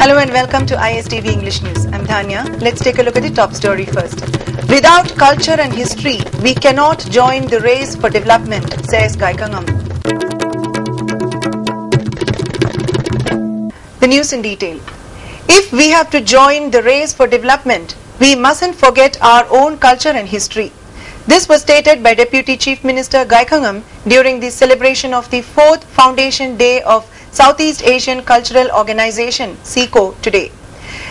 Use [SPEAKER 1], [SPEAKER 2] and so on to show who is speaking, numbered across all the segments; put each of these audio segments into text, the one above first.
[SPEAKER 1] Hello and welcome to ISTV English News. I'm Dhanya. Let's take a look at the top story first. Without culture and history, we cannot join the race for development, says Gaikangam. The news in detail. If we have to join the race for development, we mustn't forget our own culture and history. This was stated by Deputy Chief Minister Gaikangam during the celebration of the 4th Foundation Day of Southeast Asian Cultural Organization, SICO, today.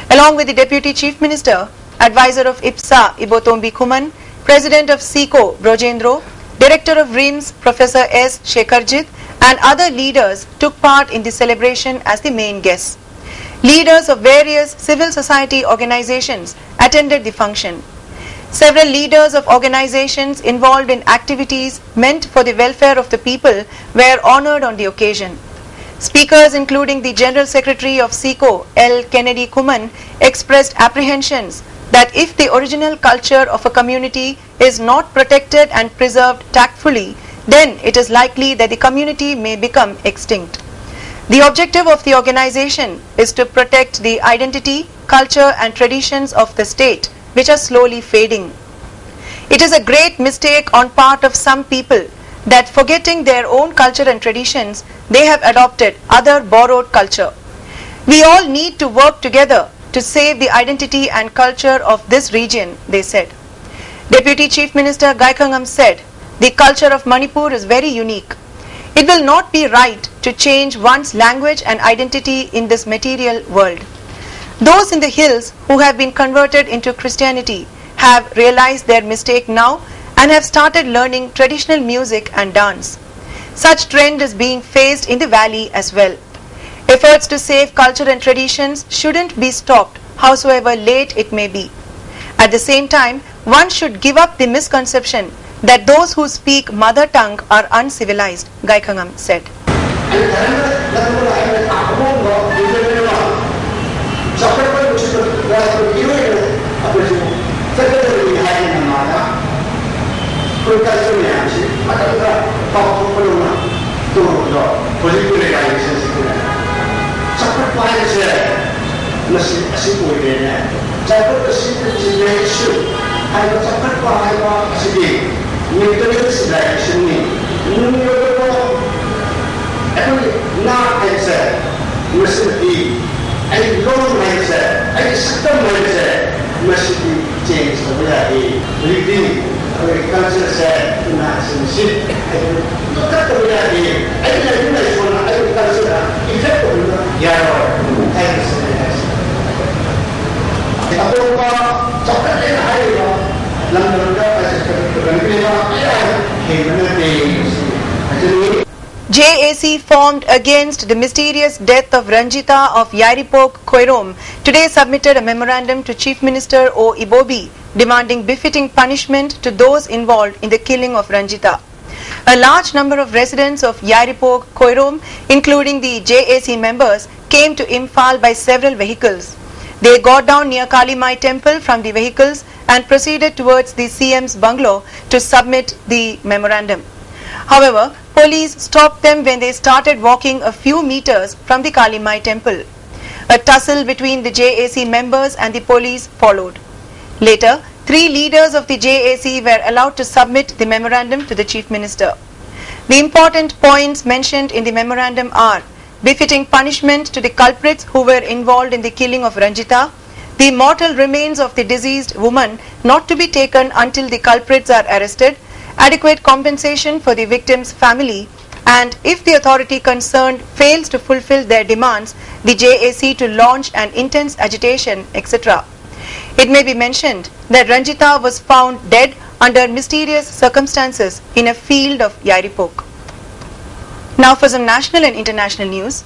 [SPEAKER 1] Along with the Deputy Chief Minister, Advisor of IPSA, Ibotombi Kuman, President of SICO, Brojendro, Director of RIMS, Professor S. Shekharjit, and other leaders took part in the celebration as the main guests. Leaders of various civil society organizations attended the function. Several leaders of organizations involved in activities meant for the welfare of the people were honored on the occasion. Speakers including the General Secretary of SICO, L. Kennedy Kuman, expressed apprehensions that if the original culture of a community is not protected and preserved tactfully, then it is likely that the community may become extinct. The objective of the organization is to protect the identity, culture and traditions of the state, which are slowly fading. It is a great mistake on part of some people that forgetting their own culture and traditions, they have adopted other borrowed culture. We all need to work together to save the identity and culture of this region, they said. Deputy Chief Minister Gaikangam said, the culture of Manipur is very unique. It will not be right to change one's language and identity in this material world. Those in the hills who have been converted into Christianity have realized their mistake now and have started learning traditional music and dance. Such trend is being faced in the valley as well. Efforts to save culture and traditions shouldn't be stopped, howsoever late it may be. At the same time, one should give up the misconception that those who speak mother tongue are uncivilized, Gaikangam said. JAC formed against the mysterious death of Ranjita of Yairipok, Koirom today submitted a memorandum to Chief Minister O. Ibobi demanding befitting punishment to those involved in the killing of Ranjita. A large number of residents of Yairipok, Koirom, including the JAC members, came to Imphal by several vehicles. They got down near Kali Mai temple from the vehicles and proceeded towards the CM's bungalow to submit the memorandum. However, police stopped them when they started walking a few meters from the Kali Mai temple. A tussle between the JAC members and the police followed. Later, 3 leaders of the JAC were allowed to submit the memorandum to the Chief Minister. The important points mentioned in the memorandum are befitting punishment to the culprits who were involved in the killing of Ranjita, the mortal remains of the deceased woman not to be taken until the culprits are arrested, adequate compensation for the victim's family, and if the authority concerned fails to fulfill their demands, the JAC to launch an intense agitation, etc. It may be mentioned that Ranjita was found dead under mysterious circumstances in a field of Yairipok. Now for some national and international news.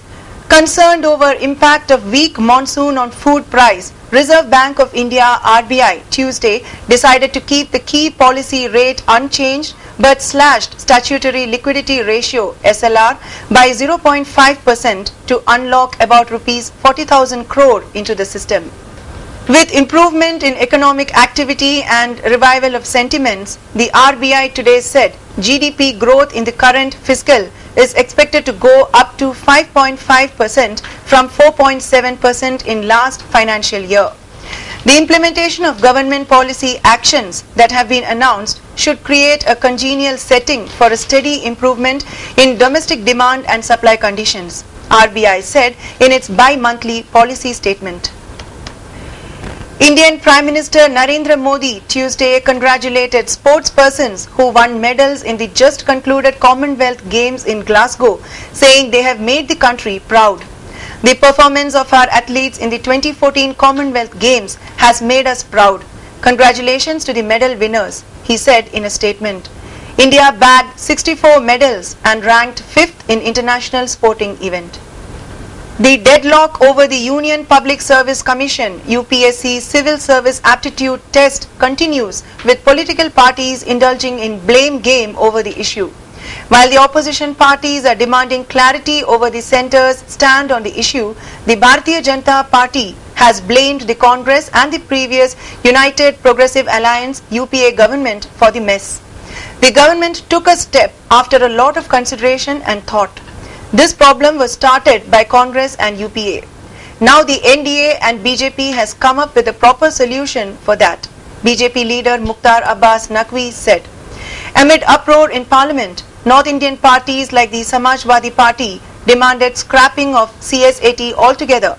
[SPEAKER 1] Concerned over impact of weak monsoon on food price, Reserve Bank of India RBI Tuesday decided to keep the key policy rate unchanged but slashed statutory liquidity ratio SLR by 0.5% to unlock about Rs 40,000 crore into the system. With improvement in economic activity and revival of sentiments, the RBI today said GDP growth in the current fiscal is expected to go up to 5.5% from 4.7% in last financial year. The implementation of government policy actions that have been announced should create a congenial setting for a steady improvement in domestic demand and supply conditions, RBI said in its bi-monthly policy statement. Indian Prime Minister Narendra Modi Tuesday congratulated sportspersons who won medals in the just concluded Commonwealth Games in Glasgow, saying they have made the country proud. The performance of our athletes in the 2014 Commonwealth Games has made us proud. Congratulations to the medal winners, he said in a statement. India bagged 64 medals and ranked 5th in international sporting event. The deadlock over the Union Public Service Commission UPSC Civil Service Aptitude Test continues, with political parties indulging in blame game over the issue. While the opposition parties are demanding clarity over the centre's stand on the issue, the Bharatiya Janata Party has blamed the Congress and the previous United Progressive Alliance UPA government for the mess. The government took a step after a lot of consideration and thought. This problem was started by Congress and UPA. Now the NDA and BJP has come up with a proper solution for that, BJP leader Mukhtar Abbas Naqvi said. Amid uproar in Parliament, North Indian parties like the Samajwadi Party demanded scrapping of CSAT altogether,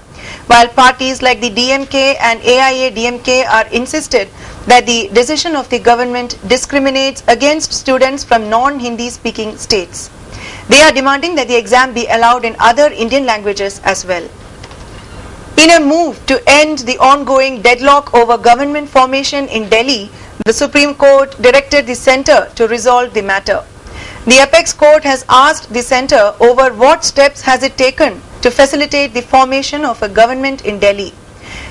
[SPEAKER 1] while parties like the DMK and AIA-DMK are insisted that the decision of the government discriminates against students from non-Hindi speaking states. They are demanding that the exam be allowed in other Indian languages as well. In a move to end the ongoing deadlock over government formation in Delhi, the Supreme Court directed the centre to resolve the matter. The Apex Court has asked the centre over what steps has it taken to facilitate the formation of a government in Delhi.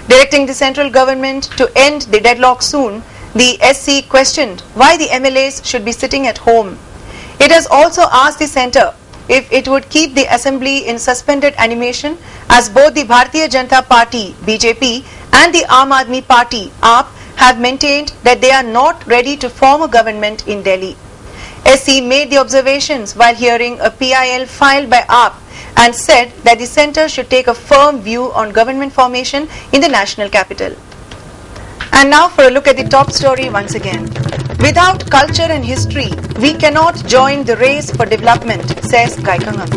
[SPEAKER 1] Directing the central government to end the deadlock soon, the SC questioned why the MLAs should be sitting at home. It has also asked the centre if it would keep the assembly in suspended animation, as both the Bharatiya Janata Party BJP and the Aam Aadmi Party AAP have maintained that they are not ready to form a government in Delhi. SC made the observations while hearing a PIL filed by AAP and said that the centre should take a firm view on government formation in the national capital. And now for a look at the top story once again. Without culture and history, we cannot join the race for development, says Gaikangam.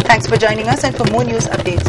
[SPEAKER 1] Thanks for joining us, and for more news updates,